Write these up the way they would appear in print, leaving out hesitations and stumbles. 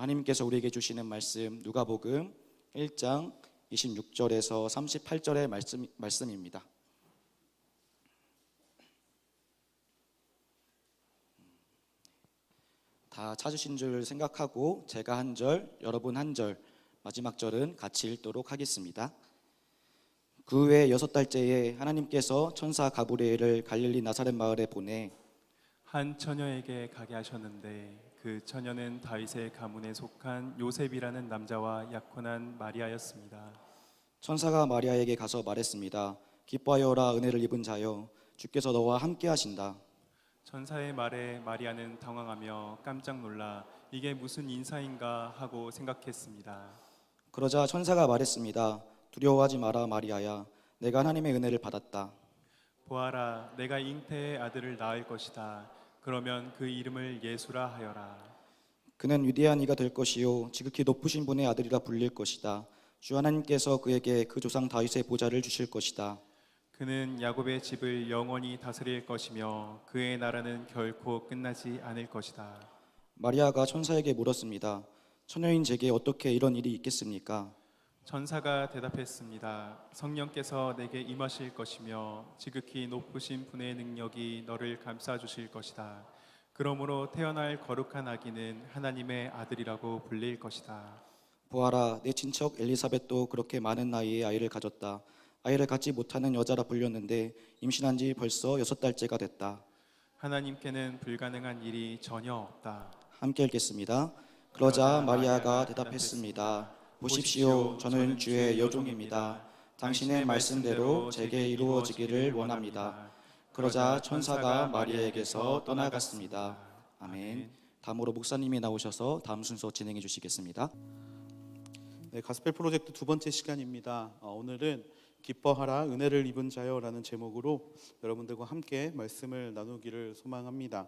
하나님께서 우리에게 주시는 말씀 누가복음 1장 26절에서 38절의 말씀입니다. 다 찾으신 줄 생각하고 제가 한 절, 여러분 한 절, 마지막 절은 같이 읽도록 하겠습니다. 그 후에 6달째에 하나님께서 천사 가브리엘을 갈릴리 나사렛 마을에 보내 한 처녀에게 가게 하셨는데 그 처녀는 다윗의 가문에 속한 요셉이라는 남자와 약혼한 마리아였습니다. 천사가 마리아에게 가서 말했습니다. 기뻐하여라, 은혜를 입은 자여, 주께서 너와 함께 하신다. 천사의 말에 마리아는 당황하며 깜짝 놀라 이게 무슨 인사인가 하고 생각했습니다. 그러자 천사가 말했습니다. 두려워하지 마라, 마리아야. 내가 하나님의 은혜를 받았다. 보아라, 내가 잉태의 아들을 낳을 것이다. 그러면 그 이름을 예수라 하여라. 그는 위대한 이가 될 것이요 지극히 높으신 분의 아들이라 불릴 것이다. 주 하나님께서 그에게 그 조상 다윗의 보좌를 주실 것이다. 그는 야곱의 집을 영원히 다스릴 것이며 그의 나라는 결코 끝나지 않을 것이다. 마리아가 천사에게 물었습니다. 처녀인 제게 어떻게 이런 일이 있겠습니까? 천사가 대답했습니다. 성령께서 내게 임하실 것이며 지극히 높으신 분의 능력이 너를 감싸 주실 것이다. 그러므로 태어날 거룩한 아기는 하나님의 아들이라고 불릴 것이다. 보아라, 내 친척 엘리사벳도 그렇게 많은 나이에 아이를 가졌다. 아이를 갖지 못하는 여자라 불렸는데 임신한 지 벌써 6달째가 됐다. 하나님께는 불가능한 일이 전혀 없다. 함께 읽겠습니다. 그러자 마리아가 대답했습니다. 보십시오, 저는 주의 여종입니다. 당신의 말씀대로 제게 이루어지기를 원합니다. 그러자 천사가 마리아에게서 떠나갔습니다. 아멘. 다음으로 목사님이 나오셔서 다음 순서 진행해 주시겠습니다. 네, 가스펠 프로젝트 두 번째 시간입니다. 오늘은 기뻐하라, 은혜를 입은 자여라는 제목으로 여러분들과 함께 말씀을 나누기를 소망합니다.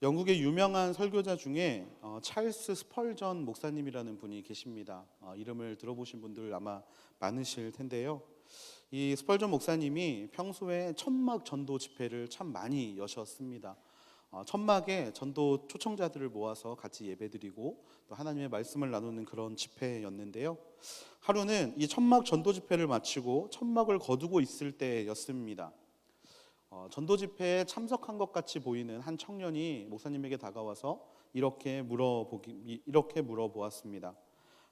영국의 유명한 설교자 중에 찰스 스펄전 목사님이라는 분이 계십니다. 이름을 들어보신 분들 아마 많으실 텐데요. 이 스펄전 목사님이 평소에 천막 전도 집회를 참 많이 여셨습니다. 천막에 전도 초청자들을 모아서 같이 예배드리고 또 하나님의 말씀을 나누는 그런 집회였는데요. 하루는 이 천막 전도 집회를 마치고 천막을 거두고 있을 때였습니다. 전도 집회에 참석한 것 같이 보이는 한 청년이 목사님에게 다가와서 이렇게 물어보았습니다.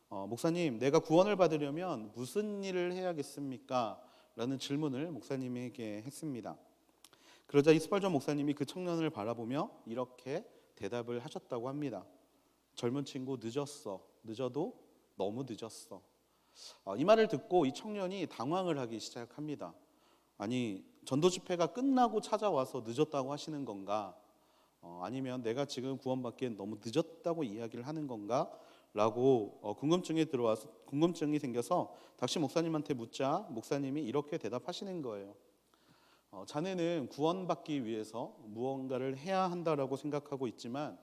목사님, 내가 구원을 받으려면 무슨 일을 해야겠습니까? 라는 질문을 목사님에게 했습니다. 그러자 이스펄전 목사님이 그 청년을 바라보며 이렇게 대답을 하셨다고 합니다. 젊은 친구, 늦었어. 늦어도 너무 늦었어. 이 말을 듣고 이 청년이 당황을 하기 시작합니다. 아니, 전도 집회가 끝나고 찾아와서 늦었다고 하시는 건가? 아니면 내가 지금 구원받기엔 너무 늦었다고 이야기를 하는 건가? 라고 궁금증이 생겨서 다시 목사님한테 묻자 목사님이 이렇게 대답하시는 거예요. 자네는 구원받기 위해서 무언가를 해야 한다라고 생각하고 있지만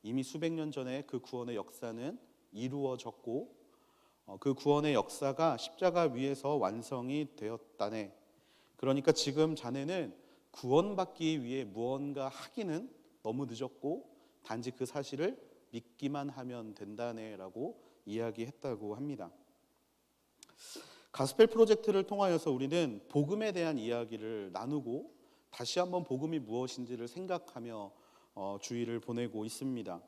이미 수백 년 전에 그 구원의 역사는 이루어졌고 그 구원의 역사가 십자가 위에서 완성이 되었다네. 그러니까 지금 자네는 구원받기 위해 무언가 하기는 너무 늦었고 단지 그 사실을 믿기만 하면 된다네 라고 이야기했다고 합니다. 가스펠 프로젝트를 통하여서 우리는 복음에 대한 이야기를 나누고 다시 한번 복음이 무엇인지를 생각하며 주일을 보내고 있습니다.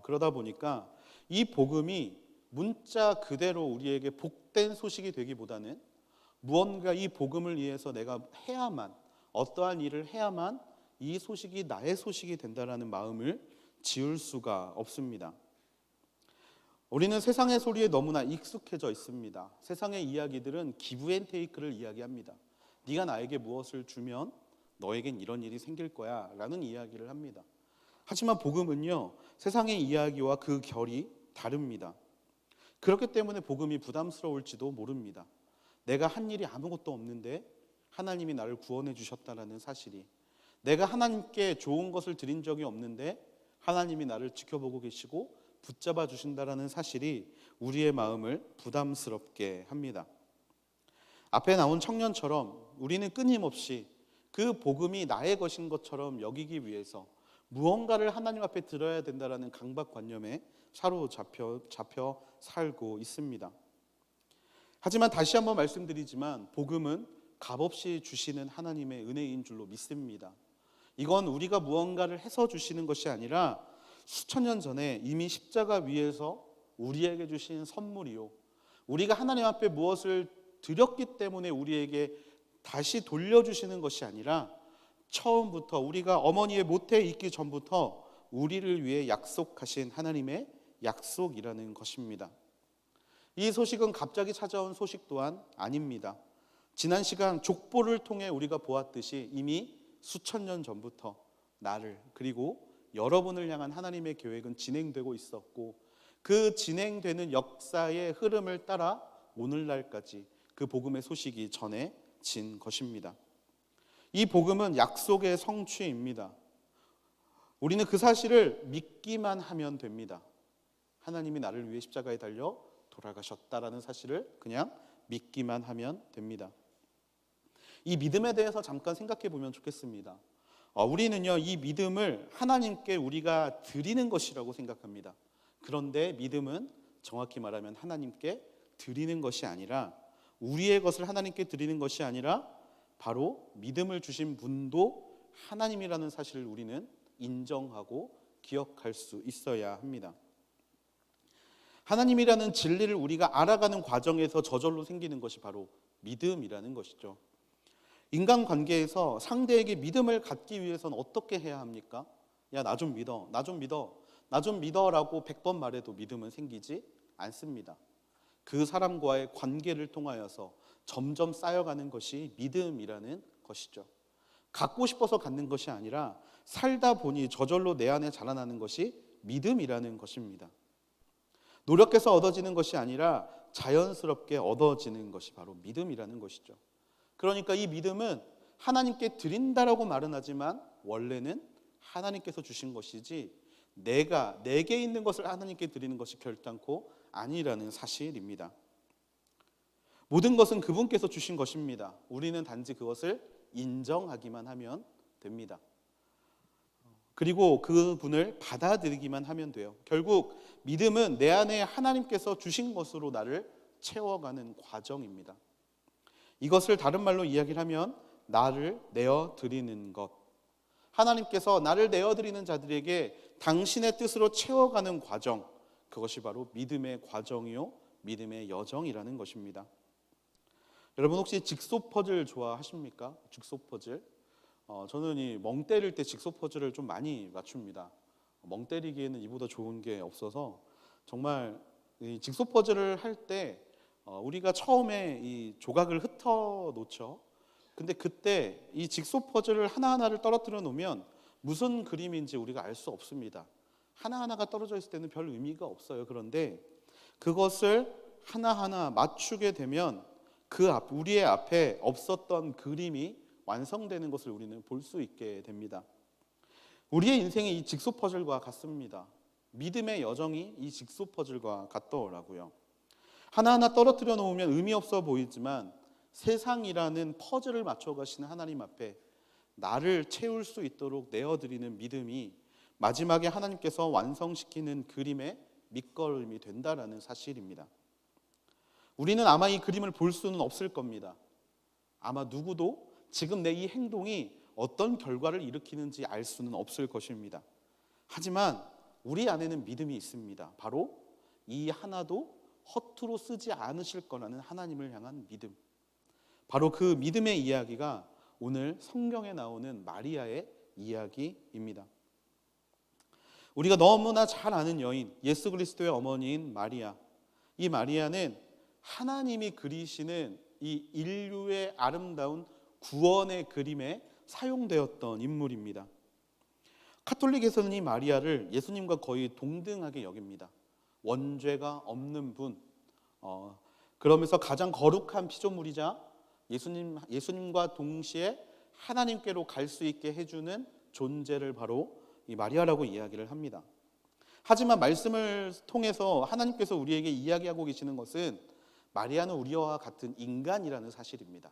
그러다 보니까 이 복음이 문자 그대로 우리에게 복된 소식이 되기보다는 무언가 이 복음을 위해서 내가 해야만, 어떠한 일을 해야만 이 소식이 나의 소식이 된다라는 마음을 지울 수가 없습니다. 우리는 세상의 소리에 너무나 익숙해져 있습니다. 세상의 이야기들은 기브 앤 테이크를 이야기합니다. 네가 나에게 무엇을 주면 너에겐 이런 일이 생길 거야 라는 이야기를 합니다. 하지만 복음은요, 세상의 이야기와 그 결이 다릅니다. 그렇기 때문에 복음이 부담스러울지도 모릅니다. 내가 한 일이 아무것도 없는데 하나님이 나를 구원해 주셨다라는 사실이, 내가 하나님께 좋은 것을 드린 적이 없는데 하나님이 나를 지켜보고 계시고 붙잡아 주신다라는 사실이 우리의 마음을 부담스럽게 합니다. 앞에 나온 청년처럼 우리는 끊임없이 그 복음이 나의 것인 것처럼 여기기 위해서 무언가를 하나님 앞에 드려야 된다라는 강박관념에 사로잡혀 살고 있습니다. 하지만 다시 한번 말씀드리지만 복음은 값없이 주시는 하나님의 은혜인 줄로 믿습니다. 이건 우리가 무언가를 해서 주시는 것이 아니라 수천 년 전에 이미 십자가 위에서 우리에게 주신 선물이요, 우리가 하나님 앞에 무엇을 드렸기 때문에 우리에게 다시 돌려주시는 것이 아니라 처음부터 우리가 어머니의 모태에 있기 전부터 우리를 위해 약속하신 하나님의 약속이라는 것입니다. 이 소식은 갑자기 찾아온 소식 또한 아닙니다. 지난 시간 족보를 통해 우리가 보았듯이 이미 수천 년 전부터 나를 그리고 여러분을 향한 하나님의 계획은 진행되고 있었고, 그 진행되는 역사의 흐름을 따라 오늘날까지 그 복음의 소식이 전해진 것입니다. 이 복음은 약속의 성취입니다. 우리는 그 사실을 믿기만 하면 됩니다. 하나님이 나를 위해 십자가에 달려 돌아가셨다라는 사실을 그냥 믿기만 하면 됩니다. 이 믿음에 대해서 잠깐 생각해 보면 좋겠습니다. 우리는요, 이 믿음을 하나님께 우리가 드리는 것이라고 생각합니다. 그런데 믿음은 정확히 말하면 하나님께 드리는 것이 아니라, 우리의 것을 하나님께 드리는 것이 아니라 바로 믿음을 주신 분도 하나님이라는 사실을 우리는 인정하고 기억할 수 있어야 합니다. 하나님이라는 진리를 우리가 알아가는 과정에서 저절로 생기는 것이 바로 믿음이라는 것이죠. 인간관계에서 상대에게 믿음을 갖기 위해서는 어떻게 해야 합니까? 야, 나 좀 믿어, 나 좀 믿어, 나 좀 믿어라고 100번 말해도 믿음은 생기지 않습니다. 그 사람과의 관계를 통하여서 점점 쌓여가는 것이 믿음이라는 것이죠. 갖고 싶어서 갖는 것이 아니라 살다 보니 저절로 내 안에 자라나는 것이 믿음이라는 것입니다. 노력해서 얻어지는 것이 아니라 자연스럽게 얻어지는 것이 바로 믿음이라는 것이죠. 그러니까 이 믿음은 하나님께 드린다라고 말은 하지만 원래는 하나님께서 주신 것이지 내게 있는 것을 하나님께 드리는 것이 결단코 아니라는 사실입니다. 모든 것은 그분께서 주신 것입니다. 우리는 단지 그것을 인정하기만 하면 됩니다. 그리고 그분을 받아들이기만 하면 돼요. 결국 믿음은 내 안에 하나님께서 주신 것으로 나를 채워가는 과정입니다. 이것을 다른 말로 이야기를 하면 나를 내어드리는 것. 하나님께서 나를 내어드리는 자들에게 당신의 뜻으로 채워가는 과정, 그것이 바로 믿음의 과정이요, 믿음의 여정이라는 것입니다. 여러분 혹시 직소 퍼즐 좋아하십니까? 직소 퍼즐. 저는 이 멍 때릴 때 직소 퍼즐을 좀 많이 맞춥니다. 멍 때리기에는 이보다 좋은 게 없어서 정말 이 직소 퍼즐을 할 때 우리가 처음에 이 조각을 흩어 놓죠. 근데 그때 이 직소 퍼즐을 하나하나를 떨어뜨려 놓으면 무슨 그림인지 우리가 알 수 없습니다. 하나하나가 떨어져 있을 때는 별 의미가 없어요. 그런데 그것을 하나하나 맞추게 되면 우리의 앞에 없었던 그림이 완성되는 것을 우리는 볼 수 있게 됩니다. 우리의 인생이 이 직소 퍼즐과 같습니다. 믿음의 여정이 이 직소 퍼즐과 같더라고요. 하나하나 떨어뜨려 놓으면 의미 없어 보이지만 세상이라는 퍼즐을 맞춰 가시는 하나님 앞에 나를 채울 수 있도록 내어드리는 믿음이 마지막에 하나님께서 완성시키는 그림의 밑거름이 된다라는 사실입니다. 우리는 아마 이 그림을 볼 수는 없을 겁니다. 아마 누구도 지금 내 이 행동이 어떤 결과를 일으키는지 알 수는 없을 것입니다. 하지만 우리 안에는 믿음이 있습니다. 바로 이 하나도 허투루 쓰지 않으실 거라는 하나님을 향한 믿음. 바로 그 믿음의 이야기가 오늘 성경에 나오는 마리아의 이야기입니다. 우리가 너무나 잘 아는 여인, 예수 그리스도의 어머니인 마리아. 이 마리아는 하나님이 그리시는 이 인류의 아름다운 구원의 그림에 사용되었던 인물입니다. 카톨릭에서는 이 마리아를 예수님과 거의 동등하게 여깁니다. 원죄가 없는 분, 그러면서 가장 거룩한 피조물이자 예수님과 동시에 하나님께로 갈 수 있게 해주는 존재를 바로 이 마리아라고 이야기를 합니다. 하지만 말씀을 통해서 하나님께서 우리에게 이야기하고 계시는 것은 마리아는 우리와 같은 인간이라는 사실입니다.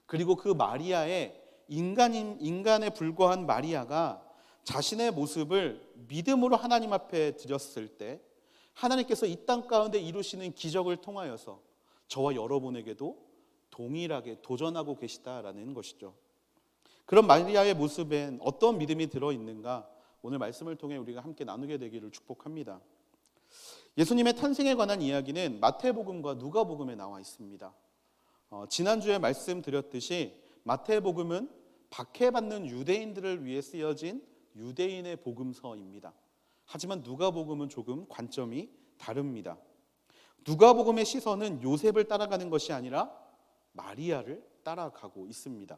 그리고 그 마리아의 인간에 불과한 마리아가 자신의 모습을 믿음으로 하나님 앞에 드렸을 때 하나님께서 이 땅 가운데 이루시는 기적을 통하여서 저와 여러분에게도 동일하게 도전하고 계시다라는 것이죠. 그런 마리아의 모습엔 어떤 믿음이 들어있는가, 오늘 말씀을 통해 우리가 함께 나누게 되기를 축복합니다. 예수님의 탄생에 관한 이야기는 마태복음과 누가복음에 나와 있습니다. 지난주에 말씀드렸듯이 마태복음은 박해받는 유대인들을 위해 쓰여진 유대인의 복음서입니다. 하지만 누가복음은 조금 관점이 다릅니다. 누가복음의 시선은 요셉을 따라가는 것이 아니라 마리아를 따라가고 있습니다.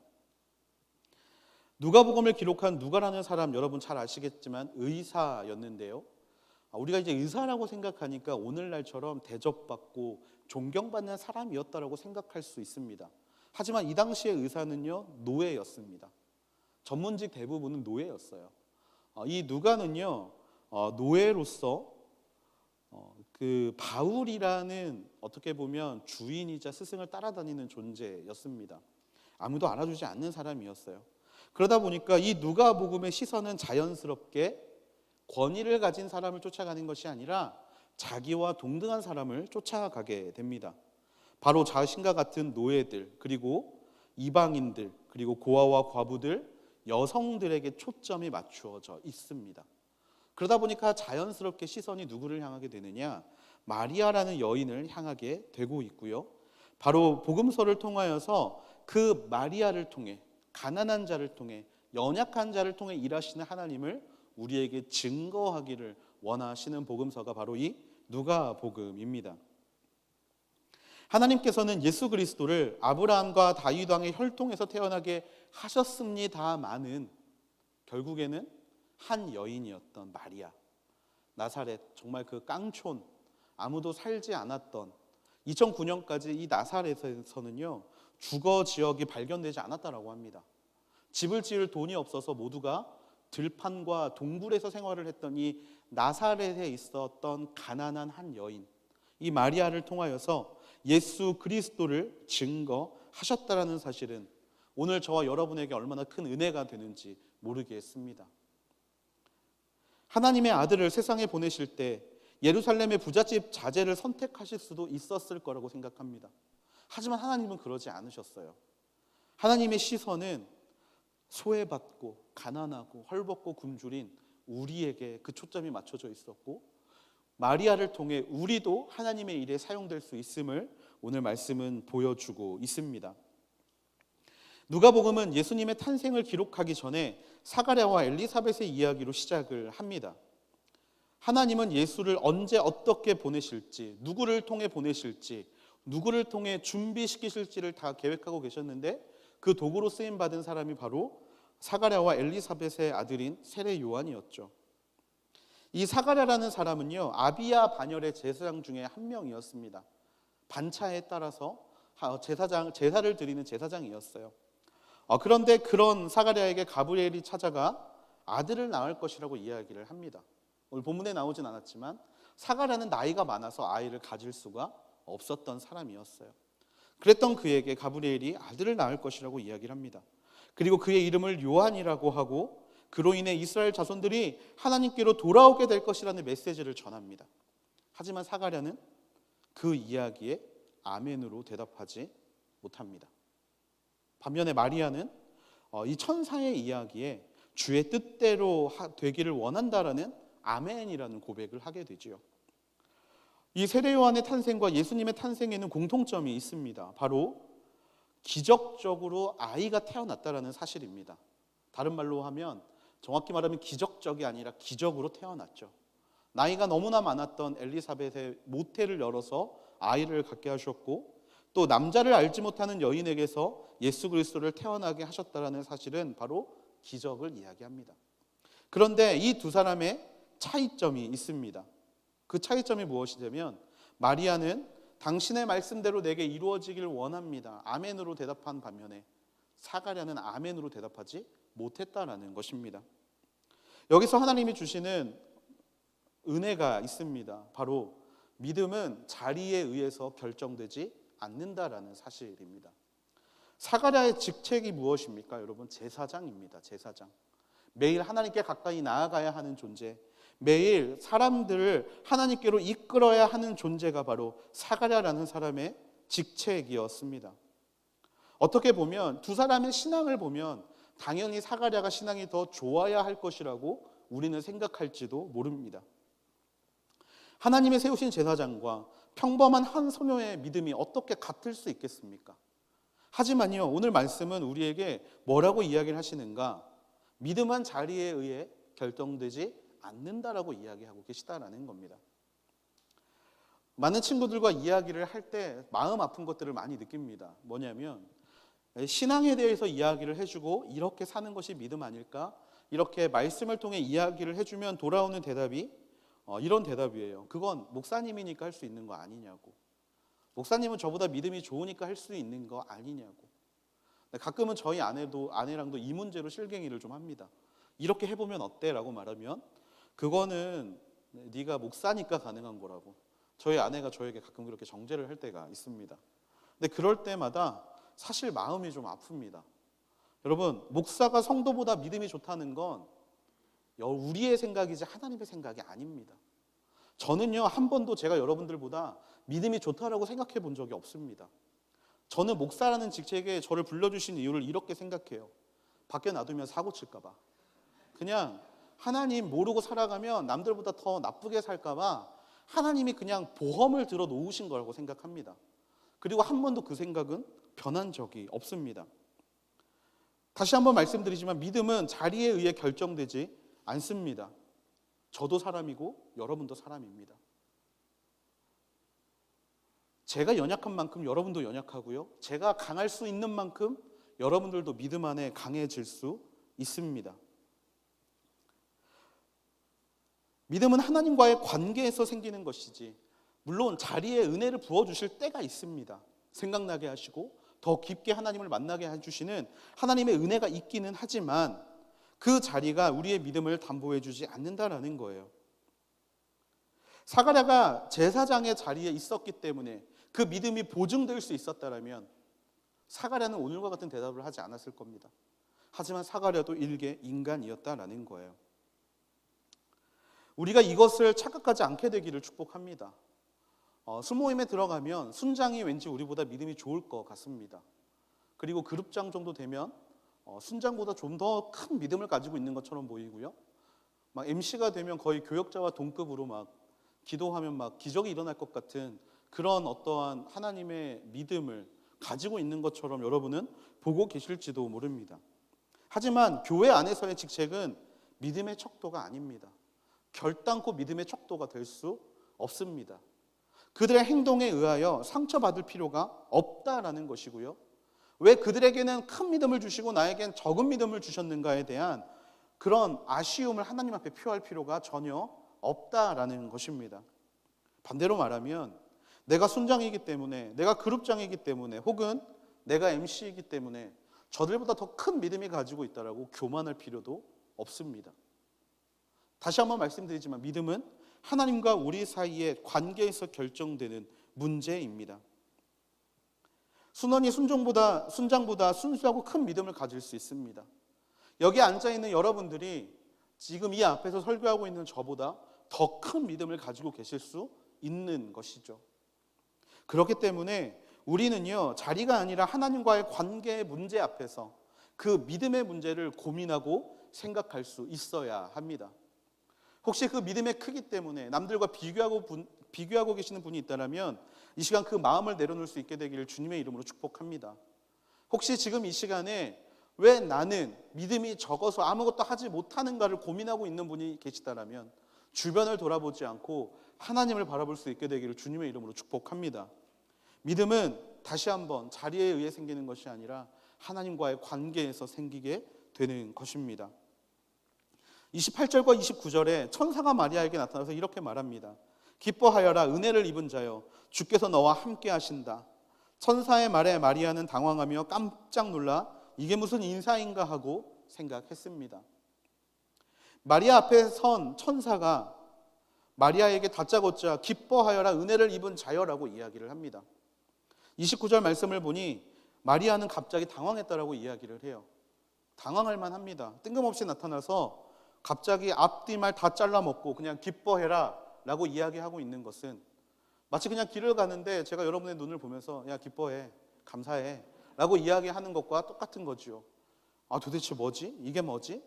누가복음을 기록한 누가라는 사람 여러분 잘 아시겠지만 의사였는데요. 우리가 이제 의사라고 생각하니까 오늘날처럼 대접받고 존경받는 사람이었다라고 생각할 수 있습니다. 하지만 이 당시의 의사는요, 노예였습니다. 전문직 대부분은 노예였어요. 이 누가는요, 노예로서 그 바울이라는 어떻게 보면 주인이자 스승을 따라다니는 존재였습니다. 아무도 알아주지 않는 사람이었어요. 그러다 보니까 이 누가복음의 시선은 자연스럽게 권위를 가진 사람을 쫓아가는 것이 아니라 자기와 동등한 사람을 쫓아가게 됩니다. 바로 자신과 같은 노예들, 그리고 이방인들, 그리고 고아와 과부들, 여성들에게 초점이 맞추어져 있습니다. 그러다 보니까 자연스럽게 시선이 누구를 향하게 되느냐? 마리아라는 여인을 향하게 되고 있고요. 바로 복음서를 통하여서 그 마리아를 통해, 가난한 자를 통해, 연약한 자를 통해 일하시는 하나님을 우리에게 증거하기를 원하시는 복음서가 바로 이 누가복음입니다. 하나님께서는 예수 그리스도를 아브라함과 다윗 왕의 혈통에서 태어나게 하셨습니다마는 결국에는 한 여인이었던 마리아, 나사렛, 정말 그 깡촌, 아무도 살지 않았던 2009년까지 이 나사렛에서는요, 주거 지역이 발견되지 않았다라고 합니다. 집을 지을 돈이 없어서 모두가 들판과 동굴에서 생활을 했던 이 나사렛에 있었던 가난한 한 여인, 이 마리아를 통하여서 예수 그리스도를 증거하셨다라는 사실은 오늘 저와 여러분에게 얼마나 큰 은혜가 되는지 모르겠습니다. 하나님의 아들을 세상에 보내실 때 예루살렘의 부잣집 자제를 선택하실 수도 있었을 거라고 생각합니다. 하지만 하나님은 그러지 않으셨어요. 하나님의 시선은 소외받고 가난하고 헐벗고 굶주린 우리에게 그 초점이 맞춰져 있었고, 마리아를 통해 우리도 하나님의 일에 사용될 수 있음을 오늘 말씀은 보여주고 있습니다. 누가복음은 예수님의 탄생을 기록하기 전에 사가랴와 엘리사벳의 이야기로 시작을 합니다. 하나님은 예수를 언제 어떻게 보내실지, 누구를 통해 보내실지, 누구를 통해 준비시키실지를 다 계획하고 계셨는데 그 도구로 쓰임받은 사람이 바로 사가랴와 엘리사벳의 아들인 세례 요한이었죠. 이 사가랴라는 사람은요, 아비야 반열의 제사장 중에 한 명이었습니다. 반차에 따라서 제사를 드리는 제사장이었어요. 그런데 그런 사가랴에게 가브리엘이 찾아가 아들을 낳을 것이라고 이야기를 합니다. 오늘 본문에 나오진 않았지만 사가랴는 나이가 많아서 아이를 가질 수가 없었던 사람이었어요. 그랬던 그에게 가브리엘이 아들을 낳을 것이라고 이야기를 합니다. 그리고 그의 이름을 요한이라고 하고 그로 인해 이스라엘 자손들이 하나님께로 돌아오게 될 것이라는 메시지를 전합니다. 하지만 사가랴는 그 이야기에 아멘으로 대답하지 못합니다. 반면에 마리아는 이 천사의 이야기에 주의 뜻대로 되기를 원한다라는 아멘이라는 고백을 하게 되지요. 이 세례 요한의 탄생과 예수님의 탄생에는 공통점이 있습니다. 바로 기적적으로 아이가 태어났다라는 사실입니다. 다른 말로 하면, 정확히 말하면 기적적이 아니라 기적으로 태어났죠. 나이가 너무나 많았던 엘리사벳의 모태를 열어서 아이를 갖게 하셨고, 또 남자를 알지 못하는 여인에게서 예수 그리스도를 태어나게 하셨다라는 사실은 바로 기적을 이야기합니다. 그런데 이 두 사람의 차이점이 있습니다. 그 차이점이 무엇이냐면, 마리아는 당신의 말씀대로 내게 이루어지길 원합니다, 아멘으로 대답한 반면에 사가랴는 아멘으로 대답하지 못했다라는 것입니다. 여기서 하나님이 주시는 은혜가 있습니다. 바로 믿음은 자리에 의해서 결정되지 않는다라는 사실입니다. 사가랴의 직책이 무엇입니까? 여러분, 제사장입니다. 제사장. 매일 하나님께 가까이 나아가야 하는 존재, 매일 사람들을 하나님께로 이끌어야 하는 존재가 바로 사가랴라는 사람의 직책이었습니다. 어떻게 보면 두 사람의 신앙을 보면 당연히 사가랴가 신앙이 더 좋아야 할 것이라고 우리는 생각할지도 모릅니다. 하나님의 세우신 제사장과 평범한 한 소녀의 믿음이 어떻게 같을 수 있겠습니까? 하지만요, 오늘 말씀은 우리에게 뭐라고 이야기를 하시는가? 믿음은 자리에 의해 결정되지 않는다라고 이야기하고 계시다라는 겁니다. 많은 친구들과 이야기를 할 때 마음 아픈 것들을 많이 느낍니다. 뭐냐면 신앙에 대해서 이야기를 해주고 이렇게 사는 것이 믿음 아닐까? 이렇게 말씀을 통해 이야기를 해주면 돌아오는 대답이 이런 대답이에요. 그건 목사님이니까 할 수 있는 거 아니냐고. 목사님은 저보다 믿음이 좋으니까 할 수 있는 거 아니냐고. 가끔은 저희 아내랑도 이 문제로 실갱이를 좀 합니다. 이렇게 해보면 어때? 라고 말하면 그거는 네가 목사니까 가능한 거라고. 저희 아내가 저에게 가끔 그렇게 정죄를 할 때가 있습니다. 근데 그럴 때마다 사실 마음이 좀 아픕니다. 여러분, 목사가 성도보다 믿음이 좋다는 건 우리의 생각이지 하나님의 생각이 아닙니다. 저는요, 한 번도 제가 여러분들보다 믿음이 좋다라고 생각해 본 적이 없습니다. 저는 목사라는 직책에 저를 불러주신 이유를 이렇게 생각해요. 밖에 놔두면 사고 칠까 봐. 그냥 하나님 모르고 살아가면 남들보다 더 나쁘게 살까 봐 하나님이 그냥 보험을 들어 놓으신 거라고 생각합니다. 그리고 한 번도 그 생각은 변한 적이 없습니다. 다시 한번 말씀드리지만 믿음은 자리에 의해 결정되지 않습니다. 저도 사람이고 여러분도 사람입니다. 제가 연약한 만큼 여러분도 연약하고요. 제가 강할 수 있는 만큼 여러분들도 믿음 안에 강해질 수 있습니다. 믿음은 하나님과의 관계에서 생기는 것이지, 물론 자리에 은혜를 부어주실 때가 있습니다. 생각나게 하시고 더 깊게 하나님을 만나게 해주시는 하나님의 은혜가 있기는 하지만 그 자리가 우리의 믿음을 담보해 주지 않는다라는 거예요. 사가랴가 제사장의 자리에 있었기 때문에 그 믿음이 보증될 수 있었다면 사가랴는 오늘과 같은 대답을 하지 않았을 겁니다. 하지만 사가랴도 일개 인간이었다라는 거예요. 우리가 이것을 착각하지 않게 되기를 축복합니다. 수모임에 들어가면 순장이 왠지 우리보다 믿음이 좋을 것 같습니다. 그리고 그룹장 정도 되면 순장보다 좀 더 큰 믿음을 가지고 있는 것처럼 보이고요. 막 MC가 되면 거의 교역자와 동급으로 막 기도하면 막 기적이 일어날 것 같은 그런 어떠한 하나님의 믿음을 가지고 있는 것처럼 여러분은 보고 계실지도 모릅니다. 하지만 교회 안에서의 직책은 믿음의 척도가 아닙니다. 결단코 믿음의 척도가 될 수 없습니다. 그들의 행동에 의하여 상처받을 필요가 없다라는 것이고요. 왜 그들에게는 큰 믿음을 주시고 나에겐 적은 믿음을 주셨는가에 대한 그런 아쉬움을 하나님 앞에 표할 필요가 전혀 없다라는 것입니다. 반대로 말하면 내가 순장이기 때문에, 내가 그룹장이기 때문에, 혹은 내가 MC이기 때문에 저들보다 더 큰 믿음이 가지고 있다라고 교만할 필요도 없습니다. 다시 한번 말씀드리지만 믿음은 하나님과 우리 사이의 관계에서 결정되는 문제입니다. 순원이 순장보다 순수하고 큰 믿음을 가질 수 있습니다. 여기 앉아있는 여러분들이 지금 이 앞에서 설교하고 있는 저보다 더 큰 믿음을 가지고 계실 수 있는 것이죠. 그렇기 때문에 우리는요, 자리가 아니라 하나님과의 관계의 문제 앞에서 그 믿음의 문제를 고민하고 생각할 수 있어야 합니다. 혹시 그 믿음의 크기 때문에 남들과 비교하고 계시는 분이 있다면 이 시간 그 마음을 내려놓을 수 있게 되기를 주님의 이름으로 축복합니다. 혹시 지금 이 시간에 왜 나는 믿음이 적어서 아무것도 하지 못하는가를 고민하고 있는 분이 계시다면 주변을 돌아보지 않고 하나님을 바라볼 수 있게 되기를 주님의 이름으로 축복합니다. 믿음은 다시 한번 자리에 의해 생기는 것이 아니라 하나님과의 관계에서 생기게 되는 것입니다. 28절과 29절에 천사가 마리아에게 나타나서 이렇게 말합니다. 기뻐하여라, 은혜를 입은 자여, 주께서 너와 함께 하신다. 천사의 말에 마리아는 당황하며 깜짝 놀라 이게 무슨 인사인가 하고 생각했습니다. 마리아 앞에 선 천사가 마리아에게 다짜고짜 기뻐하여라, 은혜를 입은 자여라고 이야기를 합니다. 29절 말씀을 보니 마리아는 갑자기 당황했다라고 이야기를 해요. 당황할 만합니다. 뜬금없이 나타나서 갑자기 앞뒤말 다 잘라먹고 그냥 기뻐해라 라고 이야기하고 있는 것은 마치 그냥 길을 가는데 제가 여러분의 눈을 보면서 야 기뻐해, 감사해 라고 이야기하는 것과 똑같은 거죠. 아 도대체 뭐지? 이게 뭐지?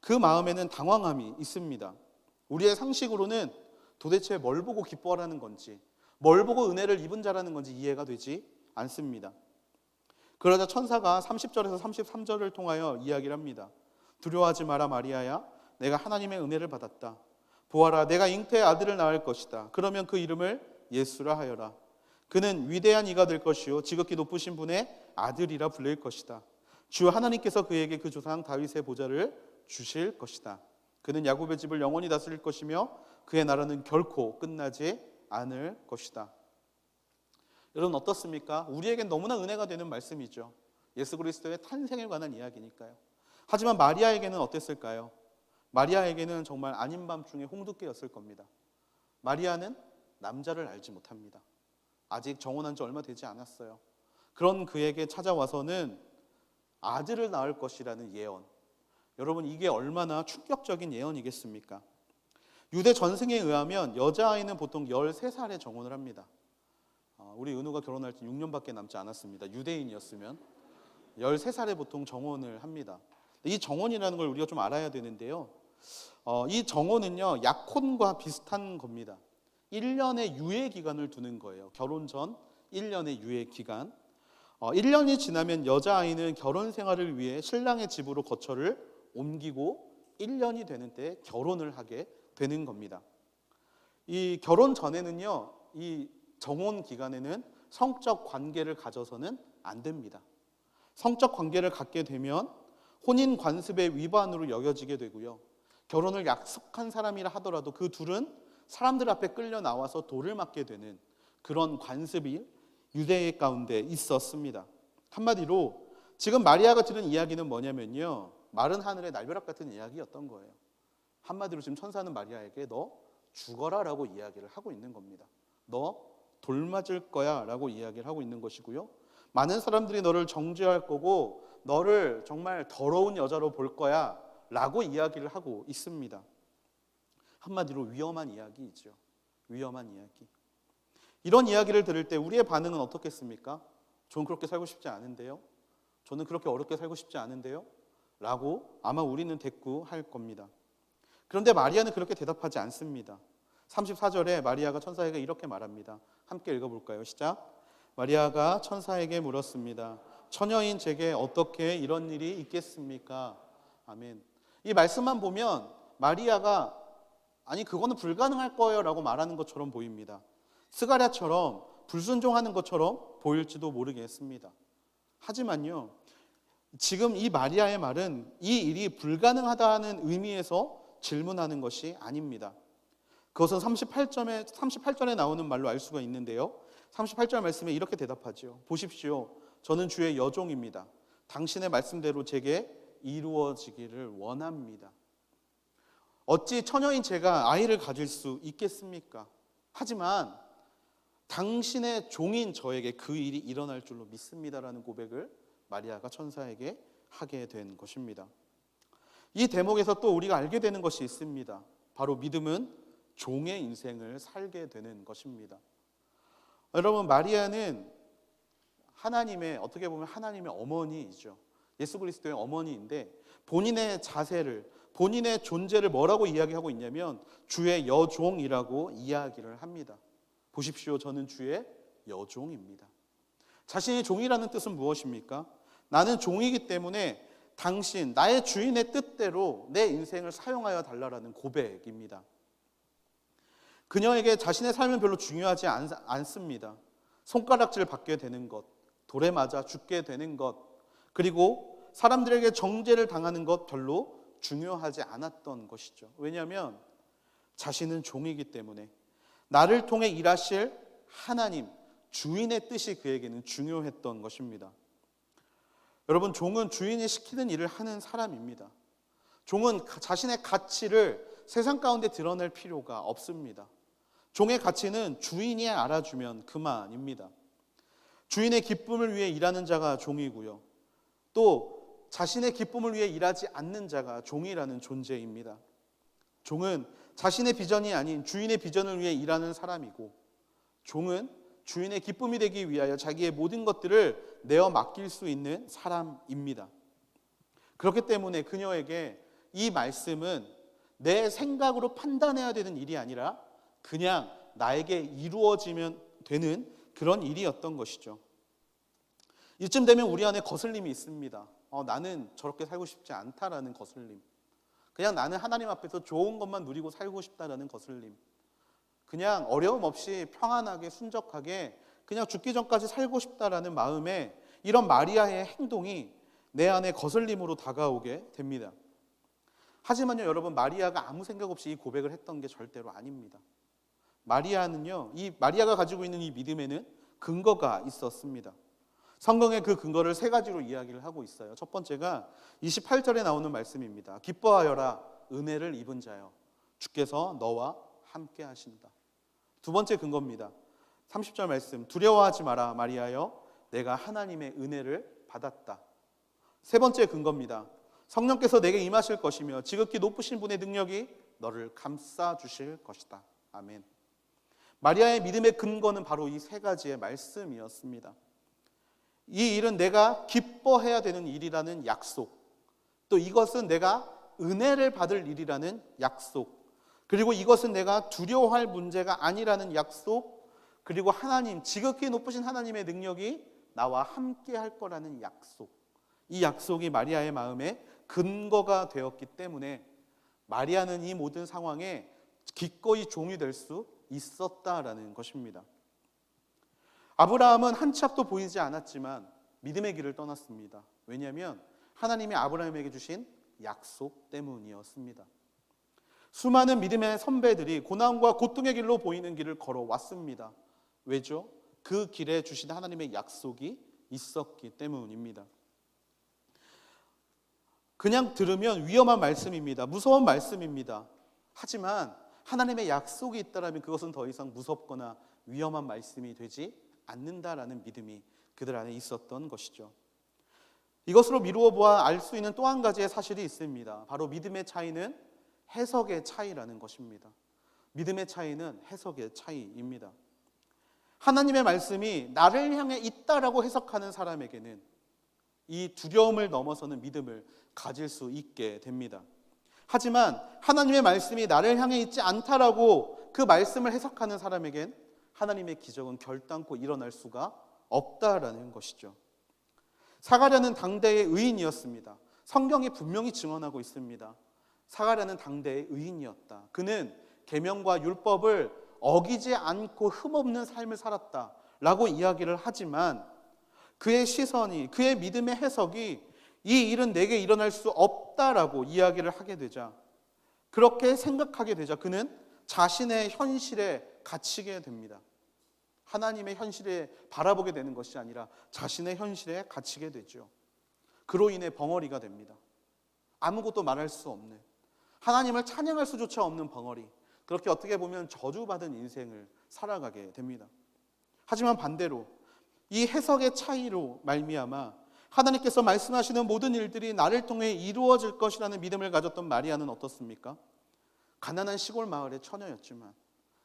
그 마음에는 당황함이 있습니다. 우리의 상식으로는 도대체 뭘 보고 기뻐하라는 건지, 뭘 보고 은혜를 입은 자라는 건지 이해가 되지 않습니다. 그러자 천사가 30절에서 33절을 통하여 이야기를 합니다. 두려워하지 마라 마리아야, 내가 하나님의 은혜를 받았다. 보아라, 내가 잉태의 아들을 낳을 것이다. 그러면 그 이름을 예수라 하여라. 그는 위대한 이가 될 것이요 지극히 높으신 분의 아들이라 불릴 것이다. 주 하나님께서 그에게 그 조상 다윗의 보좌를 주실 것이다. 그는 야곱의 집을 영원히 다스릴 것이며 그의 나라는 결코 끝나지 않을 것이다. 여러분 어떻습니까? 우리에겐 너무나 은혜가 되는 말씀이죠. 예수 그리스도의 탄생에 관한 이야기니까요. 하지만 마리아에게는 어땠을까요? 마리아에게는 정말 아닌 밤중에 홍두깨였을 겁니다. 마리아는 남자를 알지 못합니다. 아직 정혼한 지 얼마 되지 않았어요. 그런 그에게 찾아와서는 아들을 낳을 것이라는 예언. 여러분 이게 얼마나 충격적인 예언이겠습니까? 유대 전승에 의하면 여자아이는 보통 13살에 정혼을 합니다. 우리 은우가 결혼할 때 6년밖에 남지 않았습니다. 유대인이었으면 13살에 보통 정혼을 합니다. 이 정혼이라는 걸 우리가 좀 알아야 되는데요. 이 정혼은요 약혼과 비슷한 겁니다. 1년의 유예 기간을 두는 거예요. 결혼 전 1년의 유예 기간. 1년이 지나면 여자아이는 결혼 생활을 위해 신랑의 집으로 거처를 옮기고 1년이 되는 때 결혼을 하게 되는 겁니다. 이 결혼 전에는요, 이 정혼 기간에는 성적 관계를 가져서는 안 됩니다. 성적 관계를 갖게 되면 혼인 관습의 위반으로 여겨지게 되고요. 결혼을 약속한 사람이라 하더라도 그 둘은 사람들 앞에 끌려 나와서 돌을 맞게 되는 그런 관습이 유대 가운데 있었습니다. 한마디로 지금 마리아가 들은 이야기는 뭐냐면요, 마른 하늘의 날벼락 같은 이야기였던 거예요. 한마디로 지금 천사는 마리아에게 너 죽어라 라고 이야기를 하고 있는 겁니다. 너 돌 맞을 거야 라고 이야기를 하고 있는 것이고요. 많은 사람들이 너를 정죄할 거고 너를 정말 더러운 여자로 볼 거야 라고 이야기를 하고 있습니다. 한마디로 위험한 이야기이죠. 위험한 이야기. 이런 이야기를 들을 때 우리의 반응은 어떻겠습니까? 저는 그렇게 살고 싶지 않은데요. 저는 그렇게 어렵게 살고 싶지 않은데요. 라고 아마 우리는 대꾸할 겁니다. 그런데 마리아는 그렇게 대답하지 않습니다. 34절에 마리아가 천사에게 이렇게 말합니다. 함께 읽어볼까요? 시작. 마리아가 천사에게 물었습니다. 처녀인 제게 어떻게 이런 일이 있겠습니까? 아멘. 이 말씀만 보면 마리아가 아니 그거는 불가능할 거예요 라고 말하는 것처럼 보입니다. 스가랴처럼 불순종하는 것처럼 보일지도 모르겠습니다. 하지만요, 지금 이 마리아의 말은 이 일이 불가능하다는 의미에서 질문하는 것이 아닙니다. 그것은 38절에 나오는 말로 알 수가 있는데요. 38절 말씀에 이렇게 대답하죠. 보십시오. 저는 주의 여종입니다. 당신의 말씀대로 제게 이루어지기를 원합니다. 어찌 처녀인 제가 아이를 가질 수 있겠습니까? 하지만 당신의 종인 저에게 그 일이 일어날 줄로 믿습니다라는 고백을 마리아가 천사에게 하게 된 것입니다. 이 대목에서 또 우리가 알게 되는 것이 있습니다. 바로 믿음은 종의 인생을 살게 되는 것입니다. 여러분 마리아는 하나님의 어떻게 보면 하나님의 어머니이죠. 예수 그리스도의 어머니인데 본인의 자세를 본인의 존재를 뭐라고 이야기하고 있냐면 주의 여종이라고 이야기를 합니다. 보십시오. 저는 주의 여종입니다. 자신의 종이라는 뜻은 무엇입니까? 나는 종이기 때문에 당신, 나의 주인의 뜻대로 내 인생을 사용하여 달라라는 고백입니다. 그녀에게 자신의 삶은 별로 중요하지 않습니다. 손가락질 받게 되는 것, 돌에 맞아 죽게 되는 것, 그리고 사람들에게 정죄를 당하는 것 별로 중요하지 않았던 것이죠. 왜냐하면 자신은 종이기 때문에 나를 통해 일하실 하나님, 주인의 뜻이 그에게는 중요했던 것입니다. 여러분, 종은 주인이 시키는 일을 하는 사람입니다. 종은 자신의 가치를 세상 가운데 드러낼 필요가 없습니다. 종의 가치는 주인이 알아주면 그만입니다. 주인의 기쁨을 위해 일하는 자가 종이고요. 또 자신의 기쁨을 위해 일하지 않는 자가 종이라는 존재입니다. 종은 자신의 비전이 아닌 주인의 비전을 위해 일하는 사람이고, 종은 주인의 기쁨이 되기 위하여 자기의 모든 것들을 내어 맡길 수 있는 사람입니다. 그렇기 때문에 그녀에게 이 말씀은 내 생각으로 판단해야 되는 일이 아니라 그냥 나에게 이루어지면 되는 그런 일이었던 것이죠. 이쯤 되면 우리 안에 거슬림이 있습니다. 나는 저렇게 살고 싶지 않다라는 거슬림. 그냥 나는 하나님 앞에서 좋은 것만 누리고 살고 싶다라는 거슬림. 그냥 어려움 없이 평안하게 순적하게 그냥 죽기 전까지 살고 싶다라는 마음에 이런 마리아의 행동이 내 안에 거슬림으로 다가오게 됩니다. 하지만요, 여러분, 마리아가 아무 생각 없이 이 고백을 했던 게 절대로 아닙니다. 마리아는요, 이 마리아가 가지고 있는 이 믿음에는 근거가 있었습니다. 성경의 그 근거를 세 가지로 이야기를 하고 있어요. 첫 번째가 28절에 나오는 말씀입니다. 기뻐하여라, 은혜를 입은 자여, 주께서 너와 함께 하신다. 두 번째 근거입니다. 30절 말씀, 두려워하지 마라 마리아여, 내가 하나님의 은혜를 받았다. 세 번째 근거입니다. 성령께서 내게 임하실 것이며 지극히 높으신 분의 능력이 너를 감싸 주실 것이다. 아멘. 마리아의 믿음의 근거는 바로 이 세 가지의 말씀이었습니다. 이 일은 내가 기뻐해야 되는 일이라는 약속, 또 이것은 내가 은혜를 받을 일이라는 약속, 그리고 이것은 내가 두려워할 문제가 아니라는 약속, 그리고 하나님, 지극히 높으신 하나님의 능력이 나와 함께 할 거라는 약속. 이 약속이 마리아의 마음에 근거가 되었기 때문에 마리아는 이 모든 상황에 기꺼이 종이 될 수 있었다라는 것입니다. 아브라함은 한 치 앞도 보이지 않았지만 믿음의 길을 떠났습니다. 왜냐하면 하나님이 아브라함에게 주신 약속 때문이었습니다. 수많은 믿음의 선배들이 고난과 고통의 길로 보이는 길을 걸어왔습니다. 왜죠? 그 길에 주신 하나님의 약속이 있었기 때문입니다. 그냥 들으면 위험한 말씀입니다. 무서운 말씀입니다. 하지만 하나님의 약속이 있다면 그것은 더 이상 무섭거나 위험한 말씀이 되지 않는다라는 믿음이 그들 안에 있었던 것이죠. 이것으로 미루어 보아 알 수 있는 또 한 가지의 사실이 있습니다. 바로 믿음의 차이는 해석의 차이라는 것입니다. 믿음의 차이는 해석의 차이입니다. 하나님의 말씀이 나를 향해 있다라고 해석하는 사람에게는 이 두려움을 넘어서는 믿음을 가질 수 있게 됩니다. 하지만 하나님의 말씀이 나를 향해 있지 않다라고 그 말씀을 해석하는 사람에겐 하나님의 기적은 결단코 일어날 수가 없다라는 것이죠. 사가랴는 당대의 의인이었습니다. 성경이 분명히 증언하고 있습니다. 사가랴는 당대의 의인이었다. 그는 계명과 율법을 어기지 않고 흠없는 삶을 살았다라고 이야기를 하지만 그의 시선이, 그의 믿음의 해석이 이 일은 내게 일어날 수 없다라고 이야기를 하게 되자, 그렇게 생각하게 되자 그는 자신의 현실에 갇히게 됩니다. 하나님의 현실에 바라보게 되는 것이 아니라 자신의 현실에 갇히게 되죠. 그로 인해 벙어리가 됩니다. 아무것도 말할 수 없는, 하나님을 찬양할 수조차 없는 벙어리, 그렇게 어떻게 보면 저주받은 인생을 살아가게 됩니다. 하지만 반대로 이 해석의 차이로 말미암아 하나님께서 말씀하시는 모든 일들이 나를 통해 이루어질 것이라는 믿음을 가졌던 마리아는 어떻습니까? 가난한 시골 마을의 처녀였지만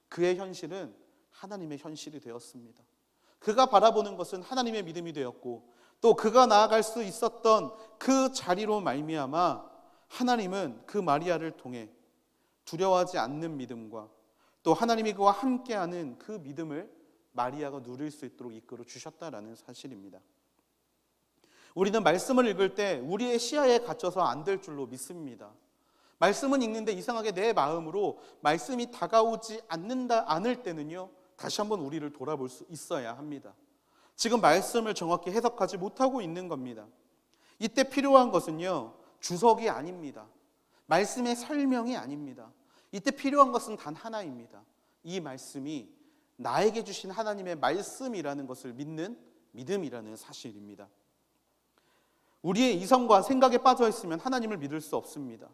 그의 현실은 하나님의 현실이 되었습니다. 그가 바라보는 것은 하나님의 믿음이 되었고, 또 그가 나아갈 수 있었던 그 자리로 말미암아 하나님은 그 마리아를 통해 두려워하지 않는 믿음과 또 하나님이 그와 함께하는 그 믿음을 마리아가 누릴 수 있도록 이끌어 주셨다라는 사실입니다. 우리는 말씀을 읽을 때 우리의 시야에 갇혀서 안 될 줄로 믿습니다. 말씀은 읽는데 이상하게 내 마음으로 말씀이 다가오지 않을 때는요, 다시 한번 우리를 돌아볼 수 있어야 합니다. 지금 말씀을 정확히 해석하지 못하고 있는 겁니다. 이때 필요한 것은요, 주석이 아닙니다. 말씀의 설명이 아닙니다. 이때 필요한 것은 단 하나입니다. 이 말씀이 나에게 주신 하나님의 말씀이라는 것을 믿는 믿음이라는 사실입니다. 우리의 이성과 생각에 빠져 있으면 하나님을 믿을 수 없습니다.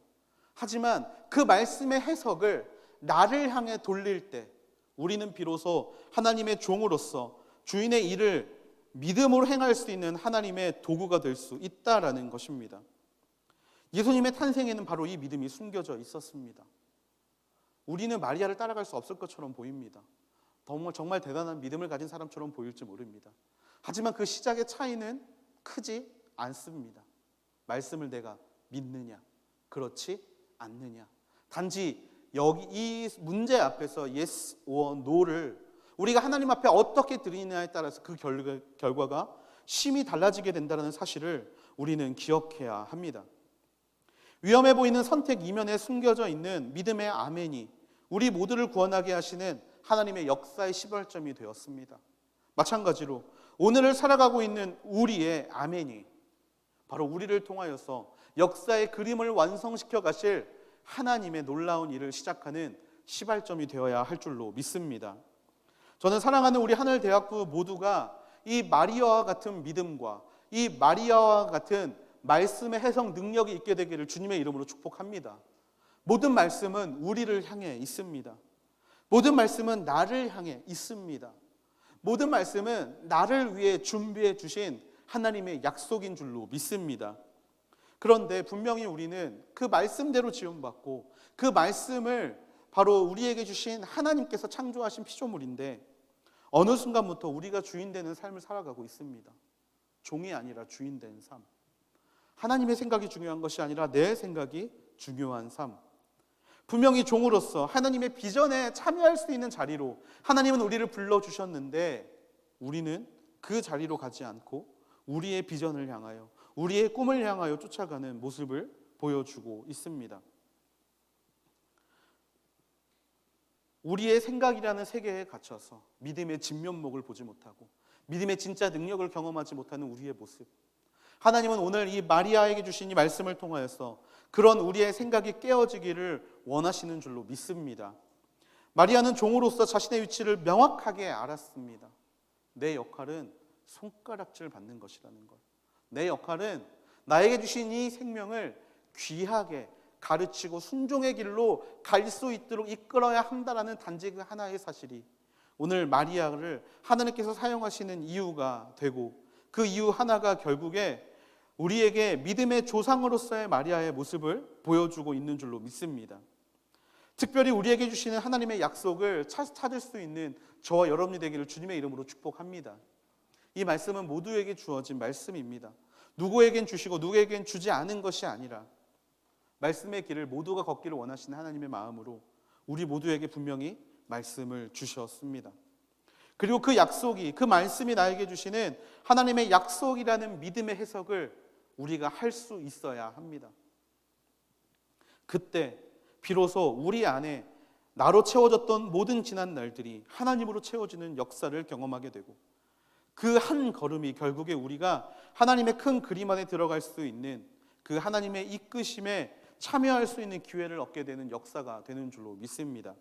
하지만 그 말씀의 해석을 나를 향해 돌릴 때 우리는 비로소 하나님의 종으로서 주인의 일을 믿음으로 행할 수 있는 하나님의 도구가 될 수 있다라는 것입니다. 예수님의 탄생에는 바로 이 믿음이 숨겨져 있었습니다. 우리는 마리아를 따라갈 수 없을 것처럼 보입니다. 정말 대단한 믿음을 가진 사람처럼 보일지 모릅니다. 하지만 그 시작의 차이는 크지 않습니다. 말씀을 내가 믿느냐, 그렇지 않느냐. 단지 여기 이 문제 앞에서 yes or no를 우리가 하나님 앞에 어떻게 드리느냐에 따라서 그 결과가 심히 달라지게 된다는 사실을 우리는 기억해야 합니다. 위험해 보이는 선택 이면에 숨겨져 있는 믿음의 아멘이 우리 모두를 구원하게 하시는 하나님의 역사의 시발점이 되었습니다. 마찬가지로 오늘을 살아가고 있는 우리의 아멘이 바로 우리를 통하여서 역사의 그림을 완성시켜 가실 하나님의 놀라운 일을 시작하는 시발점이 되어야 할 줄로 믿습니다. 저는 사랑하는 우리 하늘대학부 모두가 이 마리아와 같은 믿음과 이 마리아와 같은 말씀의 해석 능력이 있게 되기를 주님의 이름으로 축복합니다. 모든 말씀은 우리를 향해 있습니다. 모든 말씀은 나를 향해 있습니다. 모든 말씀은 나를 위해 준비해 주신 하나님의 약속인 줄로 믿습니다. 그런데 분명히 우리는 그 말씀대로 지원받고 그 말씀을 바로 우리에게 주신 하나님께서 창조하신 피조물인데 어느 순간부터 우리가 주인 되는 삶을 살아가고 있습니다. 종이 아니라 주인 된 삶. 하나님의 생각이 중요한 것이 아니라 내 생각이 중요한 삶. 분명히 종으로서 하나님의 비전에 참여할 수 있는 자리로 하나님은 우리를 불러주셨는데 우리는 그 자리로 가지 않고 우리의 비전을 향하여 우리의 꿈을 향하여 쫓아가는 모습을 보여주고 있습니다. 우리의 생각이라는 세계에 갇혀서 믿음의 진면목을 보지 못하고 믿음의 진짜 능력을 경험하지 못하는 우리의 모습. 하나님은 오늘 이 마리아에게 주신 이 말씀을 통하여서 그런 우리의 생각이 깨어지기를 원하시는 줄로 믿습니다. 마리아는 종으로서 자신의 위치를 명확하게 알았습니다. 내 역할은 손가락질 받는 것이라는 것. 내 역할은 나에게 주신 이 생명을 귀하게 가르치고 순종의 길로 갈 수 있도록 이끌어야 한다라는 단지 그 하나의 사실이 오늘 마리아를 하나님께서 사용하시는 이유가 되고 그 이유 하나가 결국에 우리에게 믿음의 조상으로서의 마리아의 모습을 보여주고 있는 줄로 믿습니다. 특별히 우리에게 주시는 하나님의 약속을 찾을 수 있는 저와 여러분이 되기를 주님의 이름으로 축복합니다. 이 말씀은 모두에게 주어진 말씀입니다. 누구에겐 주시고 누구에겐 주지 않은 것이 아니라 말씀의 길을 모두가 걷기를 원하시는 하나님의 마음으로 우리 모두에게 분명히 말씀을 주셨습니다. 그리고 그 약속이, 그 말씀이 나에게 주시는 하나님의 약속이라는 믿음의 해석을 우리가 할 수 있어야 합니다. 그때 비로소 우리 안에 나로 채워졌던 모든 지난 날들이 하나님으로 채워지는 역사를 경험하게 되고 그 한 걸음이 결국에 우리가 하나님의 큰 그림 안에 들어갈 수 있는 그 하나님의 이끄심에 참여할 수 있는 기회를 얻게 되는 역사가 되는 줄로 믿습니다.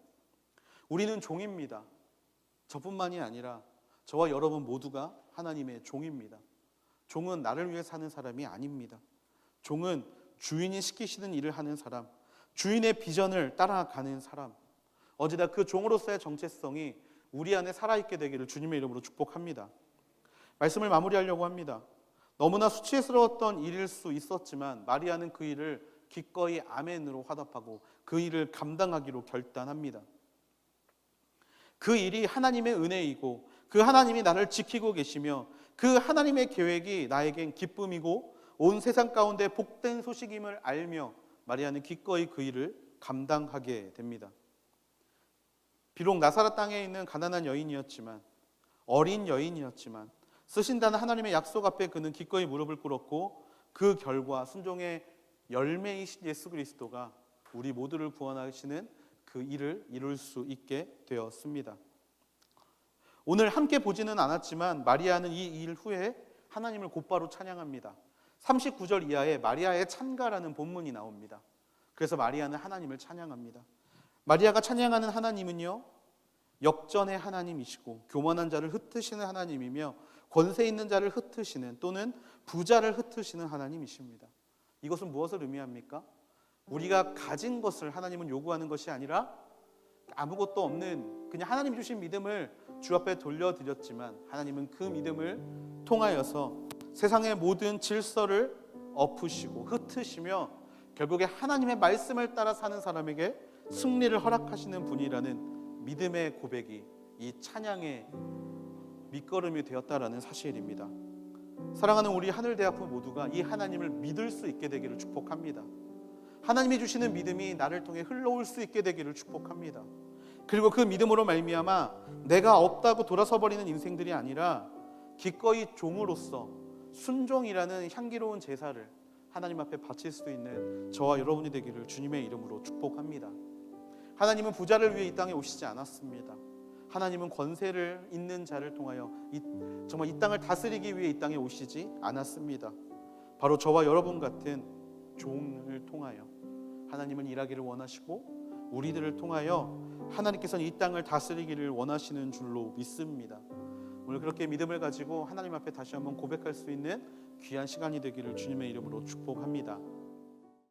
우리는 종입니다. 저뿐만이 아니라 저와 여러분 모두가 하나님의 종입니다. 종은 나를 위해 사는 사람이 아닙니다. 종은 주인이 시키시는 일을 하는 사람, 주인의 비전을 따라가는 사람, 어제다 그 종으로서의 정체성이 우리 안에 살아있게 되기를 주님의 이름으로 축복합니다. 말씀을 마무리하려고 합니다. 너무나 수치스러웠던 일일 수 있었지만 마리아는 그 일을 기꺼이 아멘으로 화답하고 그 일을 감당하기로 결단합니다. 그 일이 하나님의 은혜이고 그 하나님이 나를 지키고 계시며 그 하나님의 계획이 나에겐 기쁨이고 온 세상 가운데 복된 소식임을 알며 마리아는 기꺼이 그 일을 감당하게 됩니다. 비록 나사렛 땅에 있는 가난한 여인이었지만 어린 여인이었지만 쓰신다는 하나님의 약속 앞에 그는 기꺼이 무릎을 꿇었고 그 결과 순종의 열매이신 예수 그리스도가 우리 모두를 구원하시는 그 일을 이룰 수 있게 되었습니다. 오늘 함께 보지는 않았지만 마리아는 이 일 후에 하나님을 곧바로 찬양합니다. 39절 이하에 마리아의 찬가라는 본문이 나옵니다. 그래서 마리아는 하나님을 찬양합니다. 마리아가 찬양하는 하나님은요, 역전의 하나님이시고 교만한 자를 흩으시는 하나님이며 권세 있는 자를 흩으시는 또는 부자를 흩으시는 하나님이십니다. 이것은 무엇을 의미합니까? 우리가 가진 것을 하나님은 요구하는 것이 아니라 아무것도 없는 그냥 하나님 주신 믿음을 주 앞에 돌려드렸지만 하나님은 그 믿음을 통하여서 세상의 모든 질서를 엎으시고 흩으시며 결국에 하나님의 말씀을 따라 사는 사람에게 승리를 허락하시는 분이라는 믿음의 고백이 이 찬양의 밑거름이 되었다라는 사실입니다. 사랑하는 우리 하늘대학부 모두가 이 하나님을 믿을 수 있게 되기를 축복합니다. 하나님이 주시는 믿음이 나를 통해 흘러올 수 있게 되기를 축복합니다. 그리고 그 믿음으로 말미암아 내가 없다고 돌아서 버리는 인생들이 아니라 기꺼이 종으로서 순종이라는 향기로운 제사를 하나님 앞에 바칠 수 있는 저와 여러분이 되기를 주님의 이름으로 축복합니다. 하나님은 부자를 위해 이 땅에 오시지 않았습니다. 하나님은 권세를 있는 자를 통하여 정말 이 땅을 다스리기 위해 이 땅에 오시지 않았습니다. 바로 저와 여러분 같은 종을 통하여 하나님은 일하기를 원하시고 우리들을 통하여 하나님께서는 이 땅을 다스리기를 원하시는 줄로 믿습니다. 오늘 그렇게 믿음을 가지고 하나님 앞에 다시 한번 고백할 수 있는 귀한 시간이 되기를 주님의 이름으로 축복합니다.